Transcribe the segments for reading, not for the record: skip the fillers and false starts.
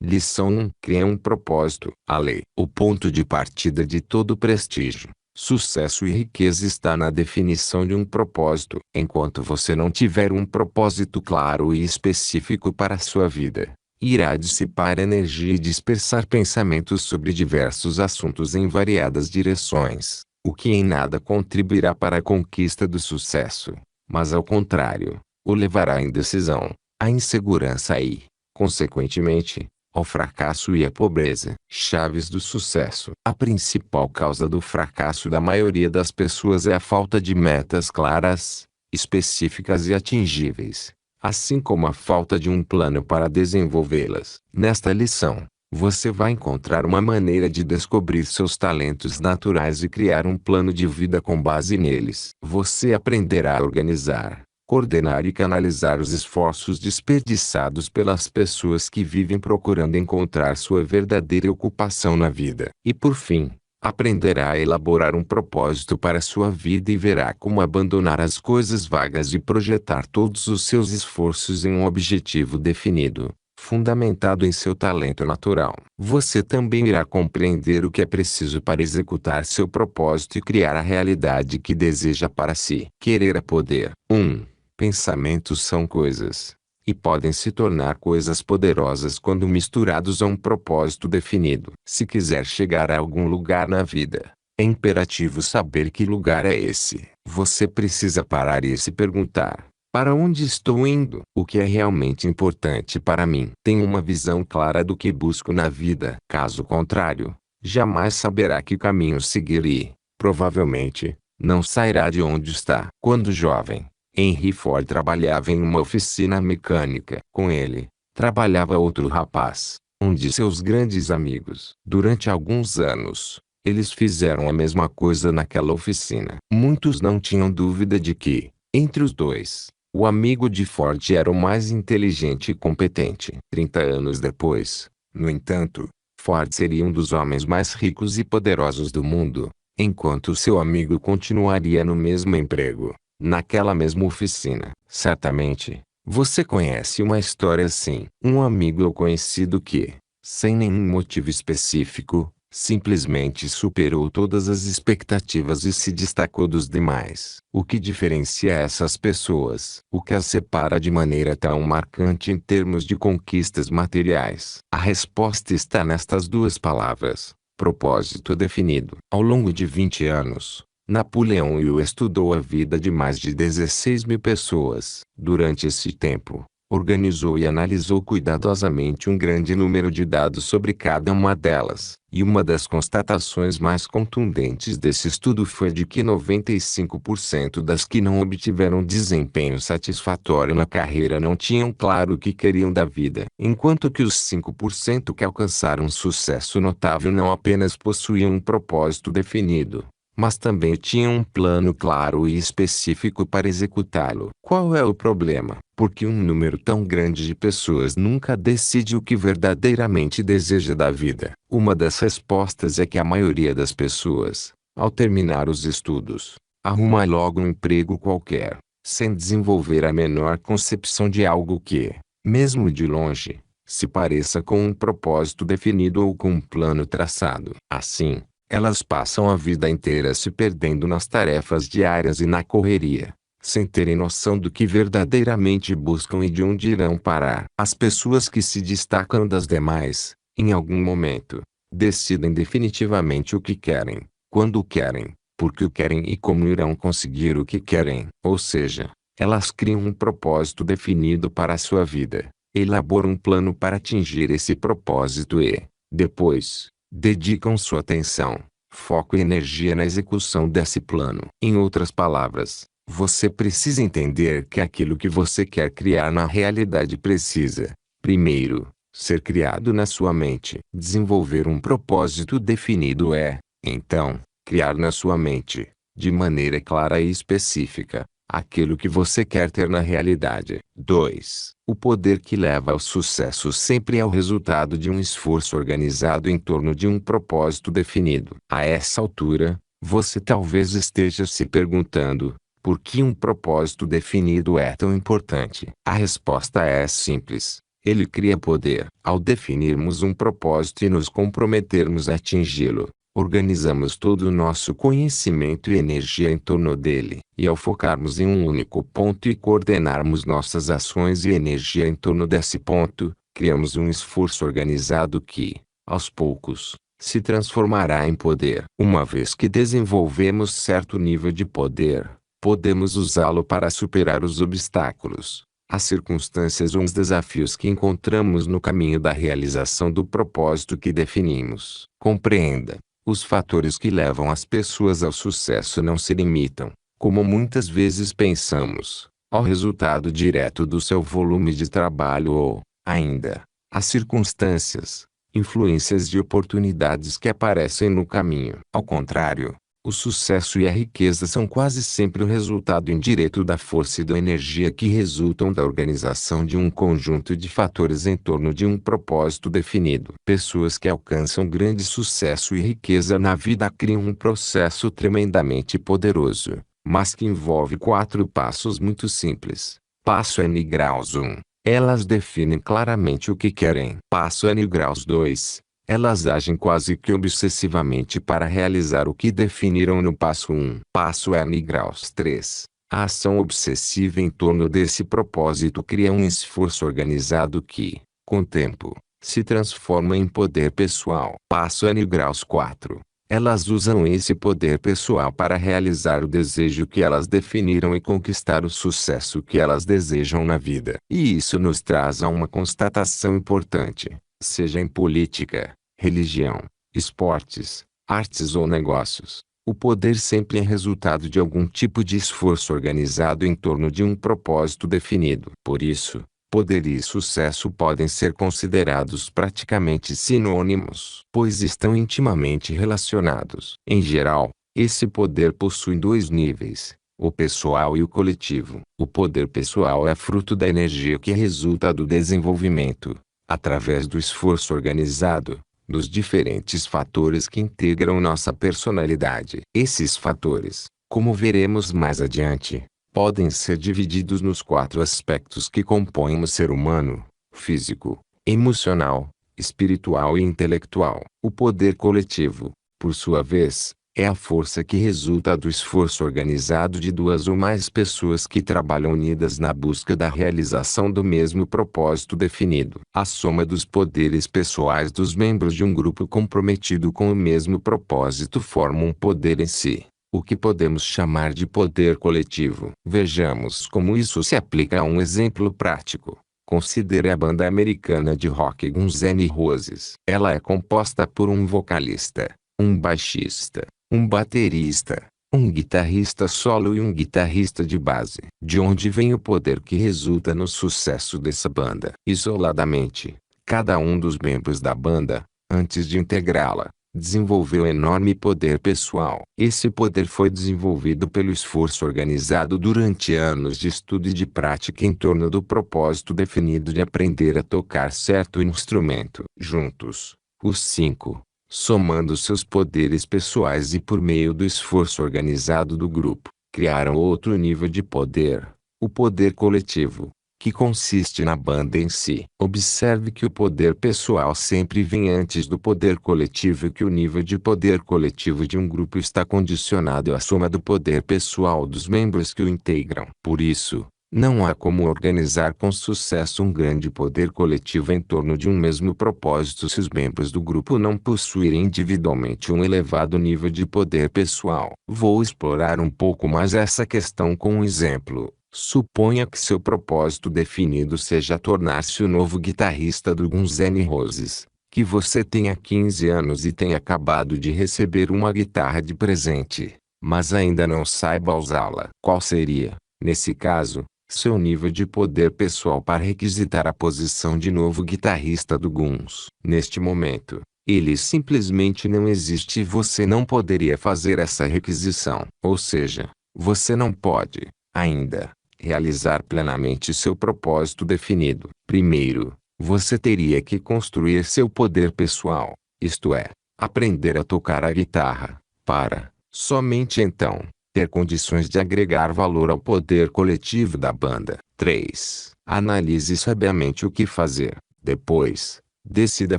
Lição 1. Crie um propósito. A lei. O ponto de partida de todo prestígio, sucesso e riqueza está na definição de um propósito. Enquanto você não tiver um propósito claro e específico para a sua vida, irá dissipar energia e dispersar pensamentos sobre diversos assuntos em variadas direções, o que em nada contribuirá para a conquista do sucesso, mas ao contrário, o levará à indecisão, à insegurança e, consequentemente, ao fracasso e à pobreza. Chaves do sucesso. A principal causa do fracasso da maioria das pessoas é a falta de metas claras, específicas e atingíveis, assim como a falta de um plano para desenvolvê-las. Nesta lição, você vai encontrar uma maneira de descobrir seus talentos naturais e criar um plano de vida com base neles. Você aprenderá a organizar, coordenar e canalizar os esforços desperdiçados pelas pessoas que vivem procurando encontrar sua verdadeira ocupação na vida. E por fim, aprenderá a elaborar um propósito para sua vida e verá como abandonar as coisas vagas e projetar todos os seus esforços em um objetivo definido, fundamentado em seu talento natural. Você também irá compreender o que é preciso para executar seu propósito e criar a realidade que deseja para si. Querer é poder. 1. Pensamentos são coisas, e podem se tornar coisas poderosas quando misturados a um propósito definido. Se quiser chegar a algum lugar na vida, é imperativo saber que lugar é esse. Você precisa parar e se perguntar: para onde estou indo? O que é realmente importante para mim? Tenho uma visão clara do que busco na vida. Caso contrário, jamais saberá que caminho seguir e, provavelmente, não sairá de onde está. Quando jovem, Henry Ford trabalhava em uma oficina mecânica. Com ele, trabalhava outro rapaz, um de seus grandes amigos. Durante alguns anos, eles fizeram a mesma coisa naquela oficina. Muitos não tinham dúvida de que, entre os dois, o amigo de Ford era o mais inteligente e competente. 30 anos depois, no entanto, Ford seria um dos homens mais ricos e poderosos do mundo, enquanto seu amigo continuaria no mesmo emprego, naquela mesma oficina. Certamente, você conhece uma história assim. Um amigo ou conhecido que, sem nenhum motivo específico, simplesmente superou todas as expectativas e se destacou dos demais. O que diferencia essas pessoas? O que as separa de maneira tão marcante em termos de conquistas materiais? A resposta está nestas duas palavras: propósito definido. Ao longo de 20 anos, Napoleão Hill estudou a vida de mais de 16 mil pessoas. Durante esse tempo, organizou e analisou cuidadosamente um grande número de dados sobre cada uma delas. E uma das constatações mais contundentes desse estudo foi de que 95% das que não obtiveram desempenho satisfatório na carreira não tinham claro o que queriam da vida. Enquanto que os 5% que alcançaram sucesso notável não apenas possuíam um propósito definido, mas também tinham um plano claro e específico para executá-lo. Qual é o problema? Porque um número tão grande de pessoas nunca decide o que verdadeiramente deseja da vida. Uma das respostas é que a maioria das pessoas, ao terminar os estudos, arruma logo um emprego qualquer, sem desenvolver a menor concepção de algo que, mesmo de longe, se pareça com um propósito definido ou com um plano traçado. Assim, elas passam a vida inteira se perdendo nas tarefas diárias e na correria, sem terem noção do que verdadeiramente buscam e de onde irão parar. As pessoas que se destacam das demais, em algum momento, decidem definitivamente o que querem, quando o querem, porque o querem e como irão conseguir o que querem. Ou seja, elas criam um propósito definido para a sua vida, elaboram um plano para atingir esse propósito e, depois, dedicam sua atenção, foco e energia na execução desse plano. Em outras palavras, você precisa entender que aquilo que você quer criar na realidade precisa, primeiro, ser criado na sua mente. Desenvolver um propósito definido é, então, criar na sua mente, de maneira clara e específica, aquilo que você quer ter na realidade. 2. O poder que leva ao sucesso sempre é o resultado de um esforço organizado em torno de um propósito definido. A essa altura, você talvez esteja se perguntando: por que um propósito definido é tão importante? A resposta é simples: Ele cria poder. Ao definirmos um propósito e nos comprometermos a atingi-lo, organizamos todo o nosso conhecimento e energia em torno dele. E ao focarmos em um único ponto e coordenarmos nossas ações e energia em torno desse ponto, criamos um esforço organizado que, aos poucos, se transformará em poder. Uma vez que desenvolvemos certo nível de poder, podemos usá-lo para superar os obstáculos, as circunstâncias ou os desafios que encontramos no caminho da realização do propósito que definimos. Compreenda, os fatores que levam as pessoas ao sucesso não se limitam, como muitas vezes pensamos, ao resultado direto do seu volume de trabalho ou, ainda, às circunstâncias, influências e oportunidades que aparecem no caminho. Ao contrário, o sucesso e a riqueza são quase sempre o resultado indireto da força e da energia que resultam da organização de um conjunto de fatores em torno de um propósito definido. Pessoas que alcançam grande sucesso e riqueza na vida criam um processo tremendamente poderoso, mas que envolve 4 passos muito simples. Passo N graus 1. Elas definem claramente o que querem. Passo N graus 2. Elas agem quase que obsessivamente para realizar o que definiram no passo 1. Passo N graus 3. A ação obsessiva em torno desse propósito cria um esforço organizado que, com o tempo, se transforma em poder pessoal. Passo N graus 4. Elas usam esse poder pessoal para realizar o desejo que elas definiram e conquistar o sucesso que elas desejam na vida. E isso nos traz a uma constatação importante. Seja em política, religião, esportes, artes ou negócios, o poder sempre é resultado de algum tipo de esforço organizado em torno de um propósito definido. Por isso, poder e sucesso podem ser considerados praticamente sinônimos, pois estão intimamente relacionados. Em geral, esse poder possui 2 níveis: o pessoal e o coletivo. O poder pessoal é fruto da energia que resulta do desenvolvimento, através do esforço organizado, dos diferentes fatores que integram nossa personalidade. Esses fatores, como veremos mais adiante, podem ser divididos nos 4 aspectos que compõem o ser humano: físico, emocional, espiritual e intelectual. O poder coletivo, por sua vez, é a força que resulta do esforço organizado de 2 ou mais pessoas que trabalham unidas na busca da realização do mesmo propósito definido. A soma dos poderes pessoais dos membros de um grupo comprometido com o mesmo propósito forma um poder em si, o que podemos chamar de poder coletivo. Vejamos como isso se aplica a um exemplo prático. Considere a banda americana de rock Guns N' Roses. Ela é composta por um vocalista, um baixista, um baterista, um guitarrista solo e um guitarrista de base. De onde vem o poder que resulta no sucesso dessa banda? Isoladamente, cada um dos membros da banda, antes de integrá-la, desenvolveu enorme poder pessoal. Esse poder foi desenvolvido pelo esforço organizado durante anos de estudo e de prática em torno do propósito definido de aprender a tocar certo instrumento. Juntos, os 5, somando seus poderes pessoais e por meio do esforço organizado do grupo, criaram outro nível de poder, o poder coletivo, que consiste na banda em si. Observe que o poder pessoal sempre vem antes do poder coletivo e que o nível de poder coletivo de um grupo está condicionado à soma do poder pessoal dos membros que o integram. Por isso, não há como organizar com sucesso um grande poder coletivo em torno de um mesmo propósito se os membros do grupo não possuírem individualmente um elevado nível de poder pessoal. Vou explorar um pouco mais essa questão com um exemplo. Suponha que seu propósito definido seja tornar-se o novo guitarrista do Guns N' Roses, que você tenha 15 anos e tenha acabado de receber uma guitarra de presente, mas ainda não saiba usá-la. Qual seria, nesse caso, seu nível de poder pessoal para requisitar a posição de novo guitarrista do Guns? Neste momento, ele simplesmente não existe e você não poderia fazer essa requisição. Ou seja, você não pode, ainda, realizar plenamente seu propósito definido. Primeiro, você teria que construir seu poder pessoal, isto é, aprender a tocar a guitarra, para, somente então, ter condições de agregar valor ao poder coletivo da banda. 3. Analise sabiamente o que fazer. Depois, decida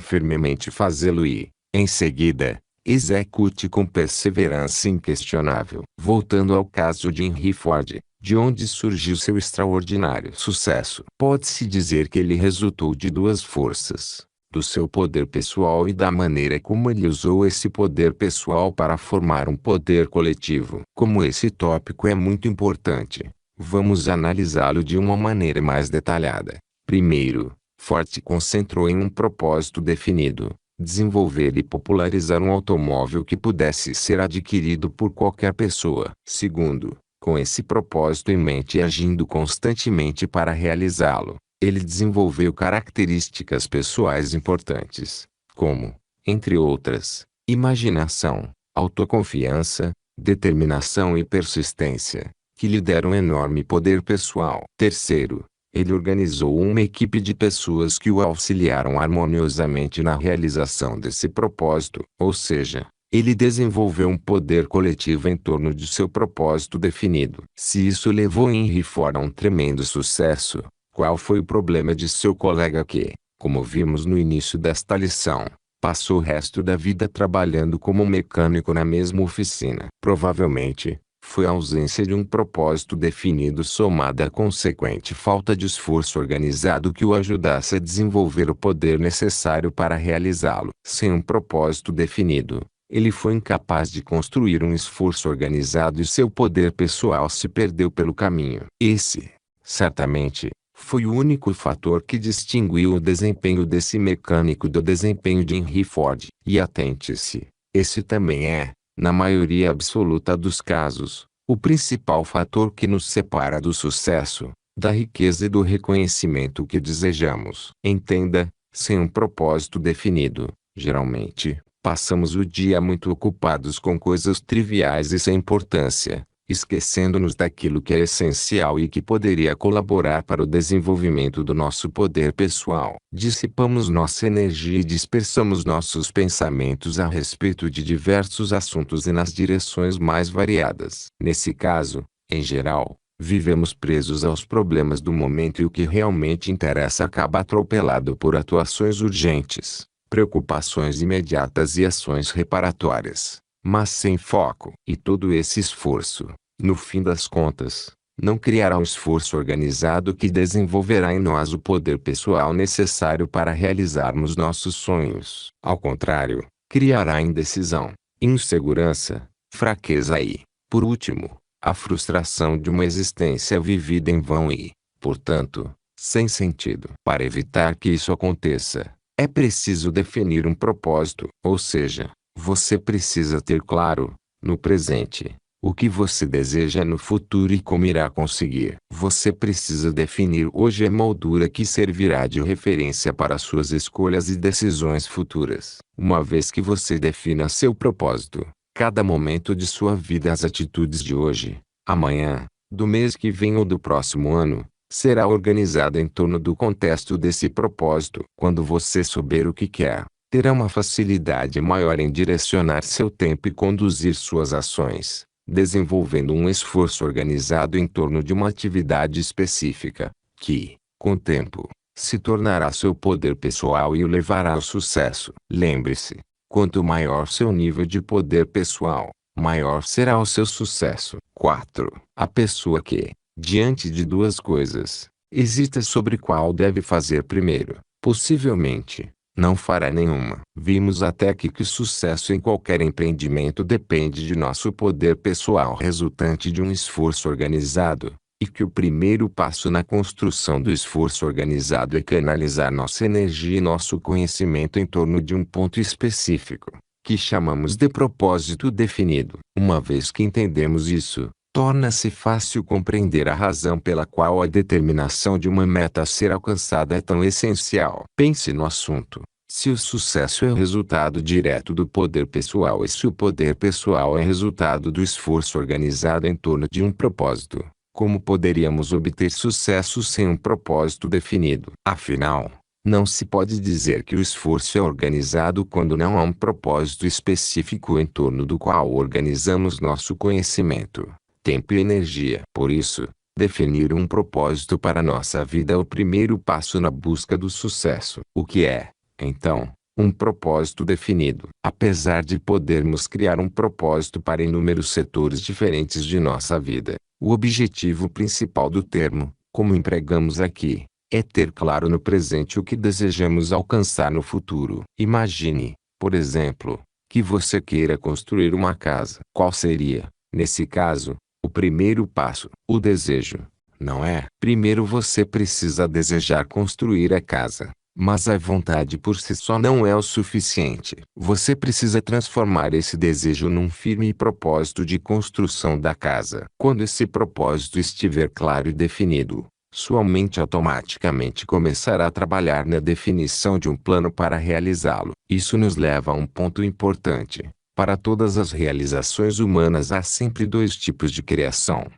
firmemente fazê-lo e, em seguida, execute com perseverança inquestionável. Voltando ao caso de Henry Ford, de onde surgiu seu extraordinário sucesso? Pode-se dizer que ele resultou de duas forças: do seu poder pessoal e da maneira como ele usou esse poder pessoal para formar um poder coletivo. Como esse tópico é muito importante, vamos analisá-lo de uma maneira mais detalhada. Primeiro, Ford se concentrou em um propósito definido: desenvolver e popularizar um automóvel que pudesse ser adquirido por qualquer pessoa. Segundo, com esse propósito em mente e agindo constantemente para realizá-lo, ele desenvolveu características pessoais importantes, como, entre outras, imaginação, autoconfiança, determinação e persistência, que lhe deram enorme poder pessoal. Terceiro, ele organizou uma equipe de pessoas que o auxiliaram harmoniosamente na realização desse propósito, ou seja, ele desenvolveu um poder coletivo em torno de seu propósito definido. Se isso levou Henry Ford a um tremendo sucesso, qual foi o problema de seu colega que, como vimos no início desta lição, passou o resto da vida trabalhando como mecânico na mesma oficina? Provavelmente, foi a ausência de um propósito definido somada à consequente falta de esforço organizado que o ajudasse a desenvolver o poder necessário para realizá-lo. Sem um propósito definido, ele foi incapaz de construir um esforço organizado e seu poder pessoal se perdeu pelo caminho. Esse, certamente, foi o único fator que distinguiu o desempenho desse mecânico do desempenho de Henry Ford. E atente-se, esse também é, na maioria absoluta dos casos, o principal fator que nos separa do sucesso, da riqueza e do reconhecimento que desejamos. Entenda, sem um propósito definido, geralmente, passamos o dia muito ocupados com coisas triviais e sem importância, esquecendo-nos daquilo que é essencial e que poderia colaborar para o desenvolvimento do nosso poder pessoal. Dissipamos nossa energia e dispersamos nossos pensamentos a respeito de diversos assuntos e nas direções mais variadas. Nesse caso, em geral, vivemos presos aos problemas do momento e o que realmente interessa acaba atropelado por atuações urgentes, preocupações imediatas e ações reparatórias, mas sem foco. E todo esse esforço, no fim das contas, não criará um esforço organizado que desenvolverá em nós o poder pessoal necessário para realizarmos nossos sonhos. Ao contrário, criará indecisão, insegurança, fraqueza e, por último, a frustração de uma existência vivida em vão e, portanto, sem sentido. Para evitar que isso aconteça, é preciso definir um propósito, ou seja, você precisa ter claro, no presente, o que você deseja no futuro e como irá conseguir. Você precisa definir hoje a moldura que servirá de referência para suas escolhas e decisões futuras. Uma vez que você defina seu propósito, cada momento de sua vida e as atitudes de hoje, amanhã, do mês que vem ou do próximo ano, será organizada em torno do contexto desse propósito. Quando você souber o que quer, terá uma facilidade maior em direcionar seu tempo e conduzir suas ações, desenvolvendo um esforço organizado em torno de uma atividade específica, que, com o tempo, se tornará seu poder pessoal e o levará ao sucesso. Lembre-se, quanto maior seu nível de poder pessoal, maior será o seu sucesso. 4. A pessoa que, diante de duas coisas, hesita sobre qual deve fazer primeiro, possivelmente, não fará nenhuma. Vimos até aqui que o sucesso em qualquer empreendimento depende de nosso poder pessoal resultante de um esforço organizado, e que o primeiro passo na construção do esforço organizado é canalizar nossa energia e nosso conhecimento em torno de um ponto específico, que chamamos de propósito definido. Uma vez que entendemos isso, torna-se fácil compreender a razão pela qual a determinação de uma meta a ser alcançada é tão essencial. Pense no assunto. Se o sucesso é o resultado direto do poder pessoal e se o poder pessoal é resultado do esforço organizado em torno de um propósito, como poderíamos obter sucesso sem um propósito definido? Afinal, não se pode dizer que o esforço é organizado quando não há um propósito específico em torno do qual organizamos nosso conhecimento, tempo e energia. Por isso, Definir um propósito para nossa vida é o primeiro passo na busca do sucesso. O que é, então, um propósito definido? Apesar de podermos criar um propósito para inúmeros setores diferentes de nossa vida, o objetivo principal do termo, como empregamos aqui, é ter claro no presente o que desejamos alcançar no futuro. Imagine, por exemplo, que você queira construir uma casa. Qual seria, nesse caso, o primeiro passo? O desejo, não é? Primeiro você precisa desejar construir a casa. Mas a vontade por si só não é o suficiente. Você precisa transformar esse desejo num firme propósito de construção da casa. Quando esse propósito estiver claro e definido, sua mente automaticamente começará a trabalhar na definição de um plano para realizá-lo. Isso nos leva a um ponto importante. Para todas as realizações humanas há sempre dois tipos de criação.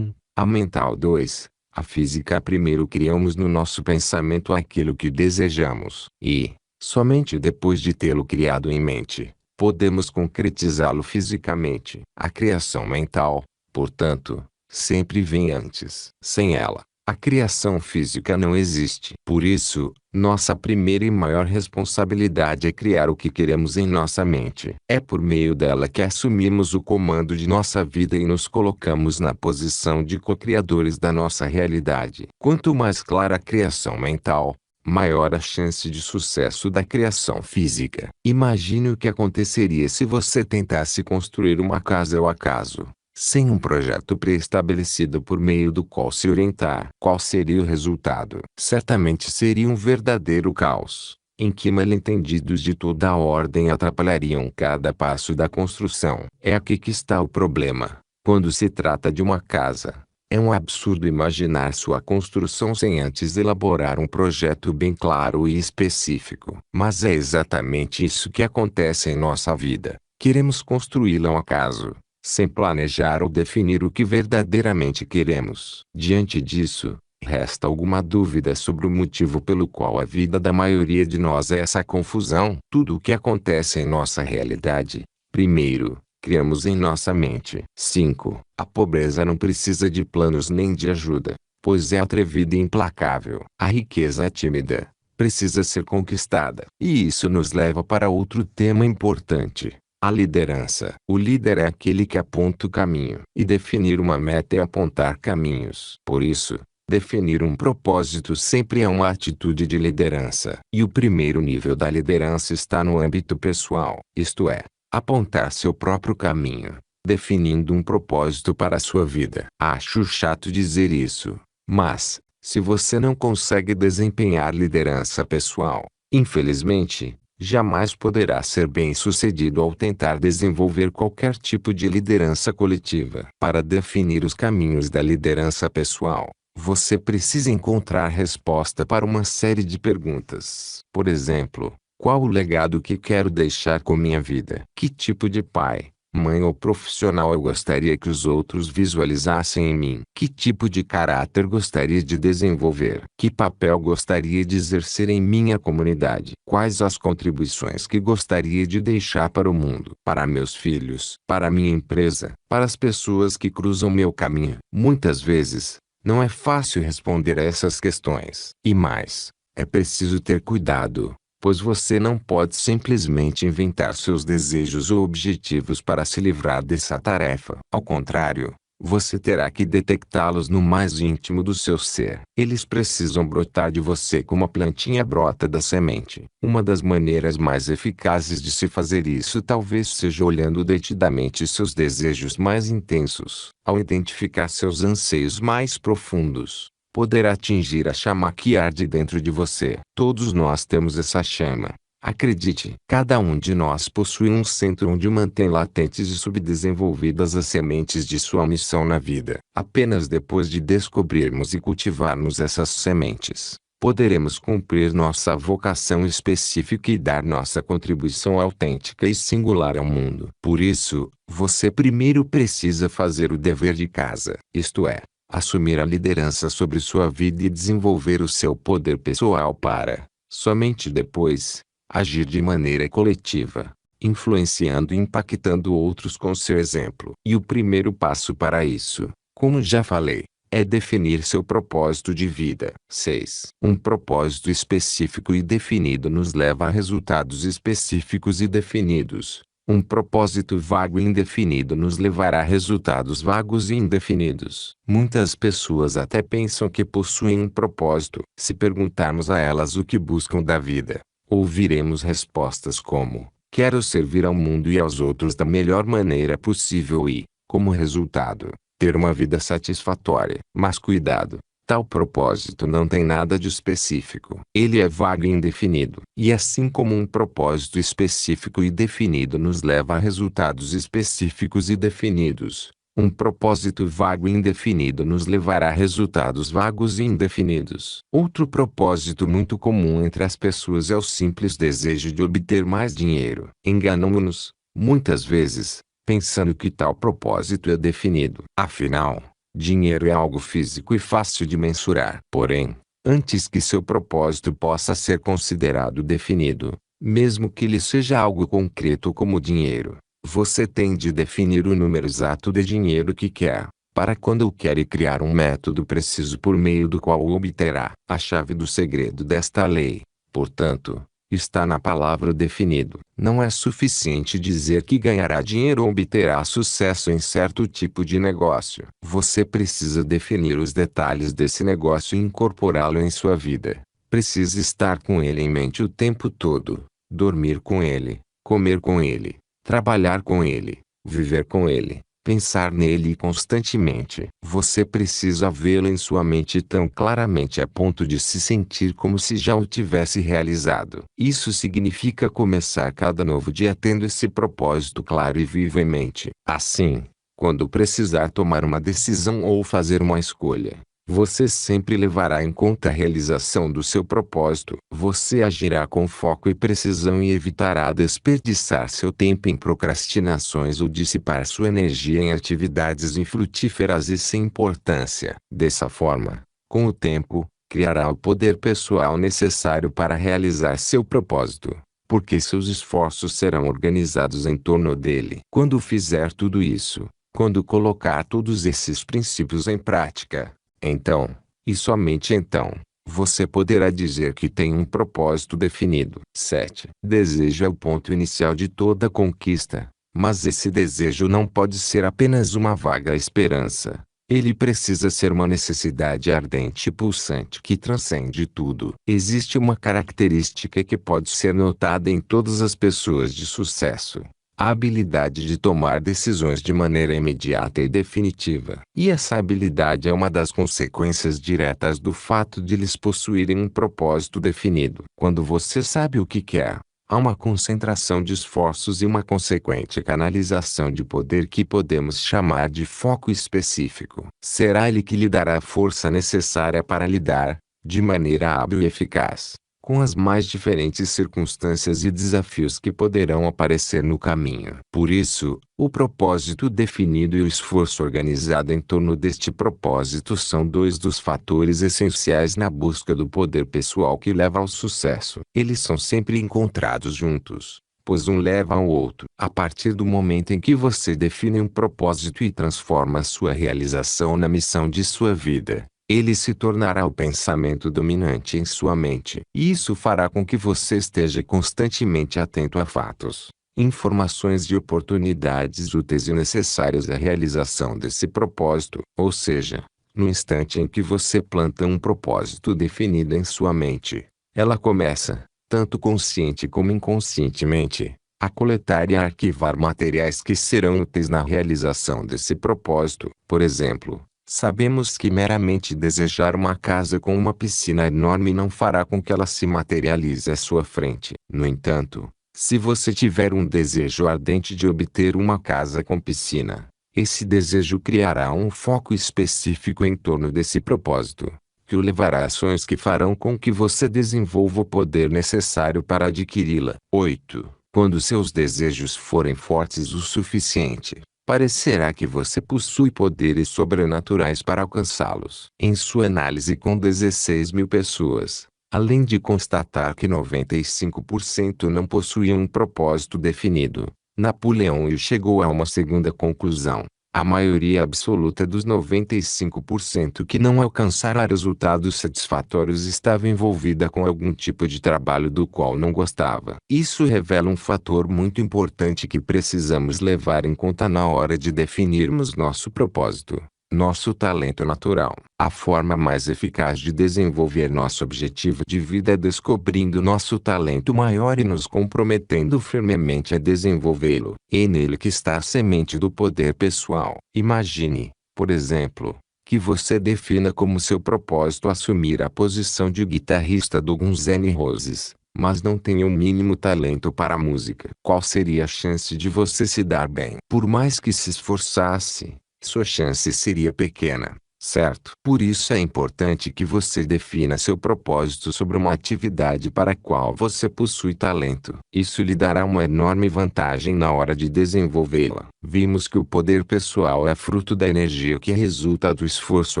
A mental. 2. A física. Primeiro criamos no nosso pensamento aquilo que desejamos. E, somente depois de tê-lo criado em mente, podemos concretizá-lo fisicamente. A criação mental, portanto, sempre vem antes. Sem ela, a criação física não existe. Por isso, nossa primeira e maior responsabilidade é criar o que queremos em nossa mente. É por meio dela que assumimos o comando de nossa vida e nos colocamos na posição de co-criadores da nossa realidade. Quanto mais clara a criação mental, maior a chance de sucesso da criação física. Imagine o que aconteceria se você tentasse construir uma casa ao acaso, sem um projeto pré-estabelecido por meio do qual se orientar. Qual seria o resultado? Certamente seria um verdadeiro caos, em que mal-entendidos de toda a ordem atrapalhariam cada passo da construção. É aqui que está o problema. Quando se trata de uma casa, é um absurdo imaginar sua construção sem antes elaborar um projeto bem claro e específico. Mas é exatamente isso que acontece em nossa vida. Queremos construí-la ao acaso, sem planejar ou definir o que verdadeiramente queremos. Diante disso, resta alguma dúvida sobre o motivo pelo qual a vida da maioria de nós é essa confusão? Tudo o que acontece em nossa realidade, primeiro, criamos em nossa mente. 5. A pobreza não precisa de planos nem de ajuda, pois é atrevida e implacável. A riqueza é tímida, precisa ser conquistada. E isso nos leva para outro tema importante. A liderança. O líder é aquele que aponta o caminho. E definir uma meta é apontar caminhos. Por isso, definir um propósito sempre é uma atitude de liderança. E o primeiro nível da liderança está no âmbito pessoal. Isto é, apontar seu próprio caminho, definindo um propósito para a sua vida. Acho chato dizer isso, mas, se você não consegue desempenhar liderança pessoal, infelizmente, jamais poderá ser bem-sucedido ao tentar desenvolver qualquer tipo de liderança coletiva. Para definir os caminhos da liderança pessoal, você precisa encontrar resposta para uma série de perguntas. Por exemplo, qual o legado que quero deixar com minha vida? Que tipo de pai, mãe ou profissional eu gostaria que os outros visualizassem em mim? Que tipo de caráter gostaria de desenvolver? Que papel gostaria de exercer em minha comunidade? Quais as contribuições que gostaria de deixar para o mundo? Para meus filhos? Para minha empresa? Para as pessoas que cruzam meu caminho? Muitas vezes, não é fácil responder a essas questões. E mais, é preciso ter cuidado, pois você não pode simplesmente inventar seus desejos ou objetivos para se livrar dessa tarefa. Ao contrário, você terá que detectá-los no mais íntimo do seu ser. Eles precisam brotar de você como a plantinha brota da semente. Uma das maneiras mais eficazes de se fazer isso talvez seja olhando detidamente seus desejos mais intensos. Ao identificar seus anseios mais profundos, poderá atingir a chama que arde dentro de você. Todos nós temos essa chama. Acredite, cada um de nós possui um centro onde mantém latentes e subdesenvolvidas as sementes de sua missão na vida. Apenas depois de descobrirmos e cultivarmos essas sementes, poderemos cumprir nossa vocação específica e dar nossa contribuição autêntica e singular ao mundo. Por isso, você primeiro precisa fazer o dever de casa, isto é, assumir a liderança sobre sua vida e desenvolver o seu poder pessoal para, somente depois, agir de maneira coletiva, influenciando e impactando outros com seu exemplo. E o primeiro passo para isso, como já falei, é definir seu propósito de vida. 6. Um propósito específico e definido nos leva a resultados específicos e definidos. Um propósito vago e indefinido nos levará a resultados vagos e indefinidos. Muitas pessoas até pensam que possuem um propósito. Se perguntarmos a elas o que buscam da vida, ouviremos respostas como: quero servir ao mundo e aos outros da melhor maneira possível e, como resultado, ter uma vida satisfatória. Mas cuidado! Tal propósito não tem nada de específico. Ele é vago e indefinido. E assim como um propósito específico e definido nos leva a resultados específicos e definidos, um propósito vago e indefinido nos levará a resultados vagos e indefinidos. Outro propósito muito comum entre as pessoas é o simples desejo de obter mais dinheiro. Enganamos-nos, muitas vezes, pensando que tal propósito é definido. Afinal, dinheiro é algo físico e fácil de mensurar. Porém, antes que seu propósito possa ser considerado definido, mesmo que ele seja algo concreto como dinheiro, você tem de definir o número exato de dinheiro que quer, para quando o quer, e criar um método preciso por meio do qual o obterá. A chave do segredo desta lei, portanto, está na palavra definido. Não é suficiente dizer que ganhará dinheiro ou obterá sucesso em certo tipo de negócio. Você precisa definir os detalhes desse negócio e incorporá-lo em sua vida. Precisa estar com ele em mente o tempo todo, dormir com ele, comer com ele, trabalhar com ele, viver com ele, pensar nele constantemente. Você precisa vê-lo em sua mente tão claramente a ponto de se sentir como se já o tivesse realizado. Isso significa começar cada novo dia tendo esse propósito claro e vivo em mente. Assim, quando precisar tomar uma decisão ou fazer uma escolha, você sempre levará em conta a realização do seu propósito. Você agirá com foco e precisão e evitará desperdiçar seu tempo em procrastinações ou dissipar sua energia em atividades infrutíferas e sem importância. Dessa forma, com o tempo, criará o poder pessoal necessário para realizar seu propósito, porque seus esforços serão organizados em torno dele. Quando fizer tudo isso, quando colocar todos esses princípios em prática, então, e somente então, você poderá dizer que tem um propósito definido. 7. Desejo é o ponto inicial de toda conquista, mas esse desejo não pode ser apenas uma vaga esperança. Ele precisa ser uma necessidade ardente e pulsante que transcende tudo. Existe uma característica que pode ser notada em todas as pessoas de sucesso: a habilidade de tomar decisões de maneira imediata e definitiva. E essa habilidade é uma das consequências diretas do fato de eles possuírem um propósito definido. Quando você sabe o que quer, há uma concentração de esforços e uma consequente canalização de poder que podemos chamar de foco específico. Será ele que lhe dará a força necessária para lidar, de maneira hábil e eficaz, com as mais diferentes circunstâncias e desafios que poderão aparecer no caminho. Por isso, o propósito definido e o esforço organizado em torno deste propósito são dois dos fatores essenciais na busca do poder pessoal que leva ao sucesso. Eles são sempre encontrados juntos, pois um leva ao outro. A partir do momento em que você define um propósito e transforma sua realização na missão de sua vida, ele se tornará o pensamento dominante em sua mente. E isso fará com que você esteja constantemente atento a fatos, informações e oportunidades úteis e necessárias à realização desse propósito. Ou seja, no instante em que você planta um propósito definido em sua mente, ela começa, tanto consciente como inconscientemente, a coletar e a arquivar materiais que serão úteis na realização desse propósito. Por exemplo, sabemos que meramente desejar uma casa com uma piscina enorme não fará com que ela se materialize à sua frente. No entanto, se você tiver um desejo ardente de obter uma casa com piscina, esse desejo criará um foco específico em torno desse propósito, que o levará a ações que farão com que você desenvolva o poder necessário para adquiri-la. 8. Quando seus desejos forem fortes o suficiente, parecerá que você possui poderes sobrenaturais para alcançá-los. Em sua análise com 16.000 pessoas, além de constatar que 95% não possuíam um propósito definido, Napoleão Hill chegou a uma segunda conclusão: A maioria absoluta dos 95% que não alcançaram resultados satisfatórios estava envolvida com algum tipo de trabalho do qual não gostava. Isso revela um fator muito importante que precisamos levar em conta na hora de definirmos nosso propósito. Nosso talento natural. A forma mais eficaz de desenvolver nosso objetivo de vida é descobrindo nosso talento maior e nos comprometendo firmemente a desenvolvê-lo. É nele que está a semente do poder pessoal. Imagine, por exemplo, que você defina como seu propósito assumir a posição de guitarrista do Guns N' Roses, mas não tenha o mínimo talento para a música. Qual seria a chance de você se dar bem? Por mais que se esforçasse, sua chance seria pequena, certo? Por isso é importante que você defina seu propósito sobre uma atividade para a qual você possui talento. Isso lhe dará uma enorme vantagem na hora de desenvolvê-la. Vimos que o poder pessoal é fruto da energia que resulta do esforço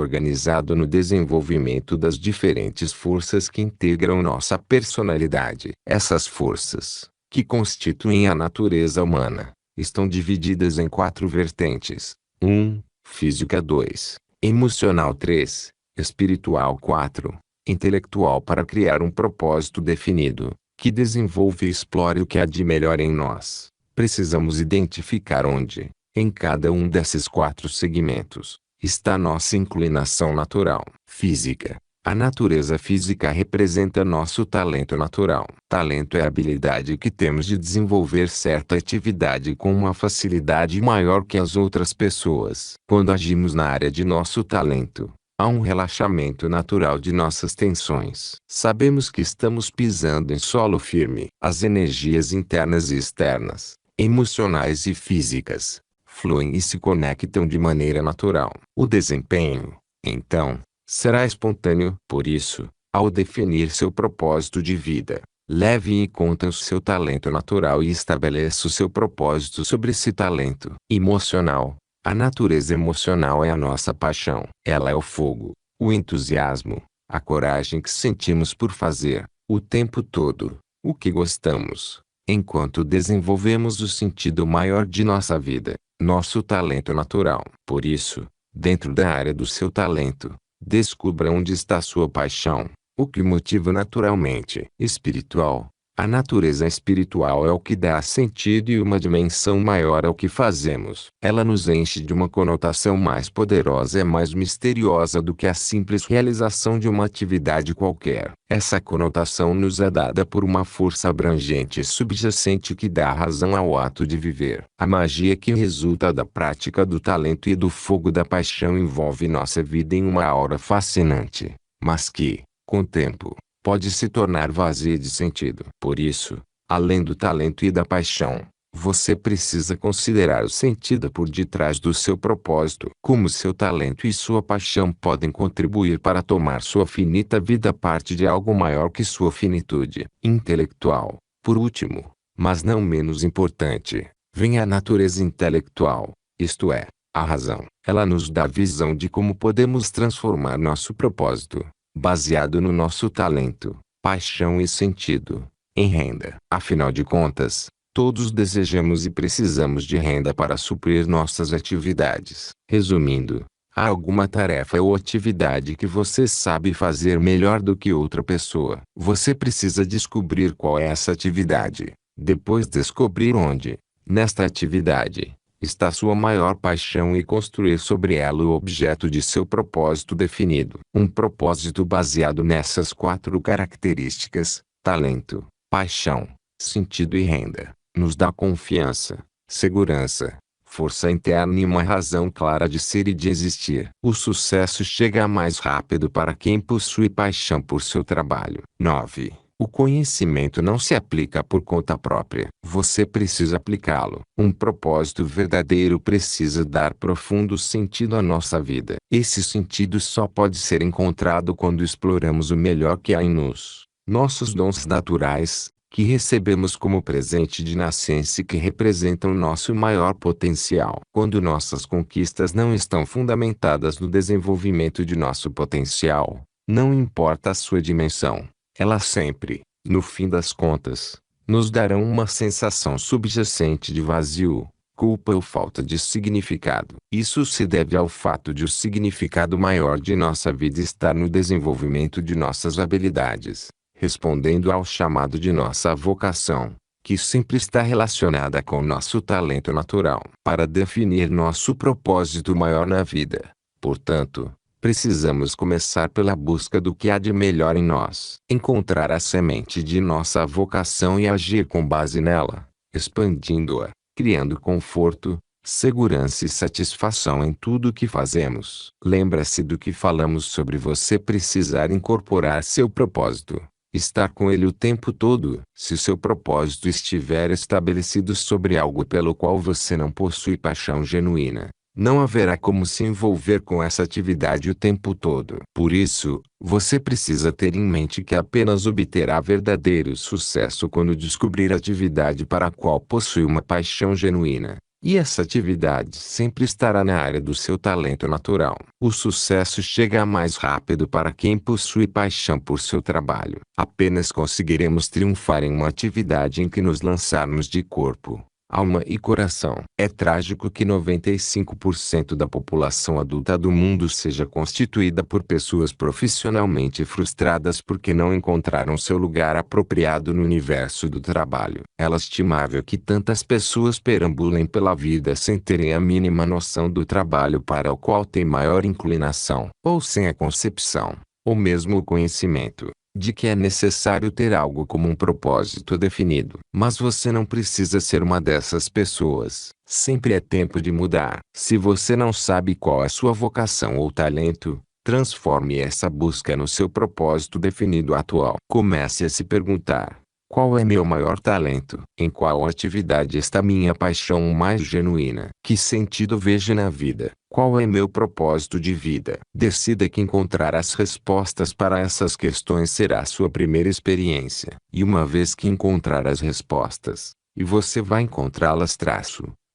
organizado no desenvolvimento das diferentes forças que integram nossa personalidade. Essas forças, que constituem a natureza humana, estão divididas em 4 vertentes. 1. Física. 2. Emocional. 3. Espiritual. 4. Intelectual. Para criar um propósito definido, que desenvolva e explore o que há de melhor em nós, precisamos identificar onde, em cada um desses 4 segmentos, está nossa inclinação natural. Física. A natureza física representa nosso talento natural. Talento é a habilidade que temos de desenvolver certa atividade com uma facilidade maior que as outras pessoas. Quando agimos na área de nosso talento, há um relaxamento natural de nossas tensões. Sabemos que estamos pisando em solo firme. As energias internas e externas, emocionais e físicas, fluem e se conectam de maneira natural. O desempenho, então, será espontâneo. Por isso, ao definir seu propósito de vida, leve em conta o seu talento natural e estabeleça o seu propósito sobre esse talento. Emocional. A natureza emocional é a nossa paixão. Ela é o fogo, o entusiasmo, a coragem que sentimos por fazer, o tempo todo, o que gostamos, enquanto desenvolvemos o sentido maior de nossa vida, nosso talento natural. Por isso, dentro da área do seu talento, descubra onde está sua paixão, o que motiva naturalmente. Espiritual. A natureza espiritual é o que dá sentido e uma dimensão maior ao que fazemos. Ela nos enche de uma conotação mais poderosa e mais misteriosa do que a simples realização de uma atividade qualquer. Essa conotação nos é dada por uma força abrangente e subjacente que dá razão ao ato de viver. A magia que resulta da prática do talento e do fogo da paixão envolve nossa vida em uma aura fascinante, mas que, com o tempo, pode se tornar vazia de sentido. Por isso, além do talento e da paixão, você precisa considerar o sentido por detrás do seu propósito. Como seu talento e sua paixão podem contribuir para tomar sua finita vida parte de algo maior que sua finitude. Intelectual. Por último, mas não menos importante, vem a natureza intelectual, isto é, a razão. Ela nos dá a visão de como podemos transformar nosso propósito, baseado no nosso talento, paixão e sentido, em renda. Afinal de contas, todos desejamos e precisamos de renda para suprir nossas atividades. Resumindo, há alguma tarefa ou atividade que você sabe fazer melhor do que outra pessoa. Você precisa descobrir qual é essa atividade. Depois descobrir onde, nesta atividade, está sua maior paixão e construir sobre ela o objeto de seu propósito definido. Um propósito baseado nessas 4 características, talento, paixão, sentido e renda, nos dá confiança, segurança, força interna e uma razão clara de ser e de existir. O sucesso chega mais rápido para quem possui paixão por seu trabalho. 9. O conhecimento não se aplica por conta própria. Você precisa aplicá-lo. Um propósito verdadeiro precisa dar profundo sentido à nossa vida. Esse sentido só pode ser encontrado quando exploramos o melhor que há em nós. Nossos dons naturais, que recebemos como presente de nascença e que representam nosso maior potencial. Quando nossas conquistas não estão fundamentadas no desenvolvimento de nosso potencial, não importa a sua dimensão, elas sempre, no fim das contas, nos darão uma sensação subjacente de vazio, culpa ou falta de significado. Isso se deve ao fato de o significado maior de nossa vida estar no desenvolvimento de nossas habilidades, respondendo ao chamado de nossa vocação, que sempre está relacionada com nosso talento natural. Para definir nosso propósito maior na vida, portanto, precisamos começar pela busca do que há de melhor em nós. Encontrar a semente de nossa vocação e agir com base nela, expandindo-a, criando conforto, segurança e satisfação em tudo o que fazemos. Lembra-se do que falamos sobre você precisar incorporar seu propósito. Estar com ele o tempo todo. Se seu propósito estiver estabelecido sobre algo pelo qual você não possui paixão genuína, não haverá como se envolver com essa atividade o tempo todo. Por isso, você precisa ter em mente que apenas obterá verdadeiro sucesso quando descobrir a atividade para a qual possui uma paixão genuína. E essa atividade sempre estará na área do seu talento natural. O sucesso chega mais rápido para quem possui paixão por seu trabalho. Apenas conseguiremos triunfar em uma atividade em que nos lançarmos de corpo, alma e coração. É trágico que 95% da população adulta do mundo seja constituída por pessoas profissionalmente frustradas porque não encontraram seu lugar apropriado no universo do trabalho. É lastimável que tantas pessoas perambulem pela vida sem terem a mínima noção do trabalho para o qual têm maior inclinação, ou sem a concepção, ou mesmo o conhecimento, de que é necessário ter algo como um propósito definido. Mas você não precisa ser uma dessas pessoas. Sempre é tempo de mudar. Se você não sabe qual é sua vocação ou talento, transforme essa busca no seu propósito definido atual. Comece a se perguntar: qual é meu maior talento? Em qual atividade está minha paixão mais genuína? Que sentido vejo na vida? Qual é meu propósito de vida? Decida que encontrar as respostas para essas questões será sua primeira experiência. E uma vez que encontrar as respostas, e você vai encontrá-las,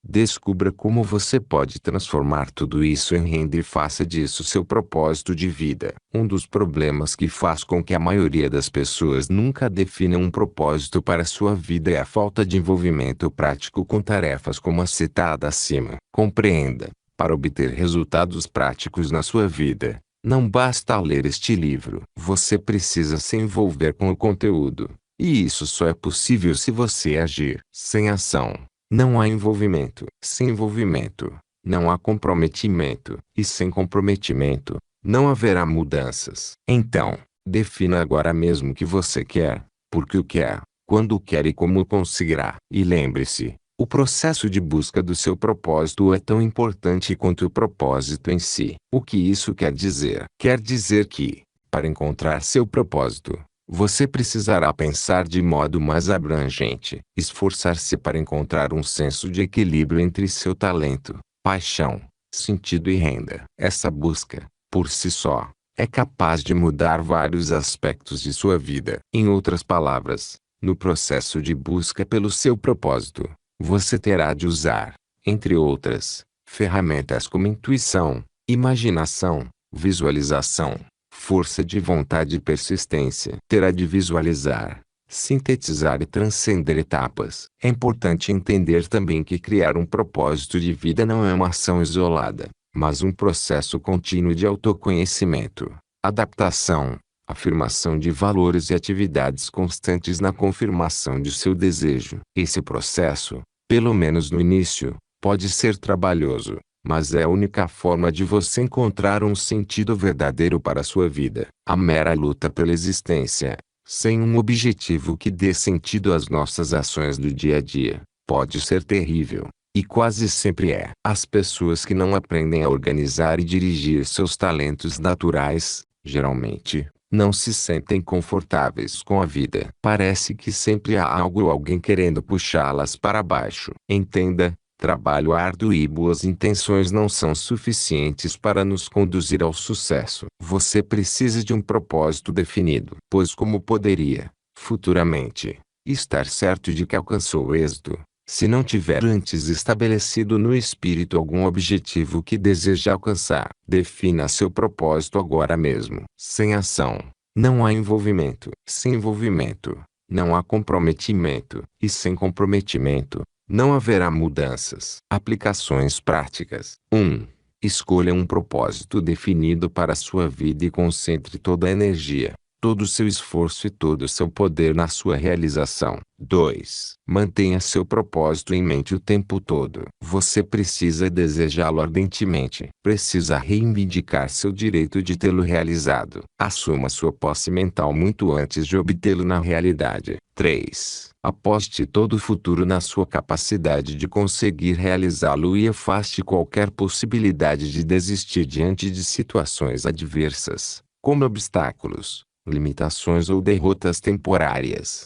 descubra como você pode transformar tudo isso em renda e faça disso seu propósito de vida. Um dos problemas que faz com que a maioria das pessoas nunca definam um propósito para sua vida é a falta de envolvimento prático com tarefas como a citada acima. Compreenda: para obter resultados práticos na sua vida, não basta ler este livro. Você precisa se envolver com o conteúdo. E isso só é possível se você agir. Sem ação, não há envolvimento. Sem envolvimento, não há comprometimento. E sem comprometimento, não haverá mudanças. Então, defina agora mesmo o que você quer, porque o quer, quando o quer e como o conseguirá. E lembre-se: o processo de busca do seu propósito é tão importante quanto o propósito em si. O que isso quer dizer? Quer dizer que, para encontrar seu propósito, você precisará pensar de modo mais abrangente, esforçar-se para encontrar um senso de equilíbrio entre seu talento, paixão, sentido e renda. Essa busca, por si só, é capaz de mudar vários aspectos de sua vida. Em outras palavras, no processo de busca pelo seu propósito, você terá de usar, entre outras, ferramentas como intuição, imaginação, visualização, força de vontade e persistência. Terá de visualizar, sintetizar e transcender etapas. É importante entender também que criar um propósito de vida não é uma ação isolada, mas um processo contínuo de autoconhecimento, adaptação, afirmação de valores e atividades constantes na confirmação de seu desejo. Esse processo, pelo menos no início, pode ser trabalhoso, mas é a única forma de você encontrar um sentido verdadeiro para a sua vida. A mera luta pela existência, sem um objetivo que dê sentido às nossas ações do dia a dia, pode ser terrível. E quase sempre é. As pessoas que não aprendem a organizar e dirigir seus talentos naturais, geralmente, não se sentem confortáveis com a vida. Parece que sempre há algo ou alguém querendo puxá-las para baixo. Entenda: trabalho árduo e boas intenções não são suficientes para nos conduzir ao sucesso. Você precisa de um propósito definido. Pois como poderia, futuramente, estar certo de que alcançou o êxito, se não tiver antes estabelecido no espírito algum objetivo que deseja alcançar? Defina seu propósito agora mesmo. Sem ação, não há envolvimento. Sem envolvimento, não há comprometimento. E sem comprometimento, Não haverá mudanças. Aplicações práticas. 1. Escolha um propósito definido para a sua vida e concentre toda a energia, todo o seu esforço e todo o seu poder na sua realização. 2. Mantenha seu propósito em mente o tempo todo. Você precisa desejá-lo ardentemente. Precisa reivindicar seu direito de tê-lo realizado. Assuma sua posse mental muito antes de obtê-lo na realidade. 3. Aposte todo o futuro na sua capacidade de conseguir realizá-lo e afaste qualquer possibilidade de desistir diante de situações adversas, como obstáculos, limitações ou derrotas temporárias.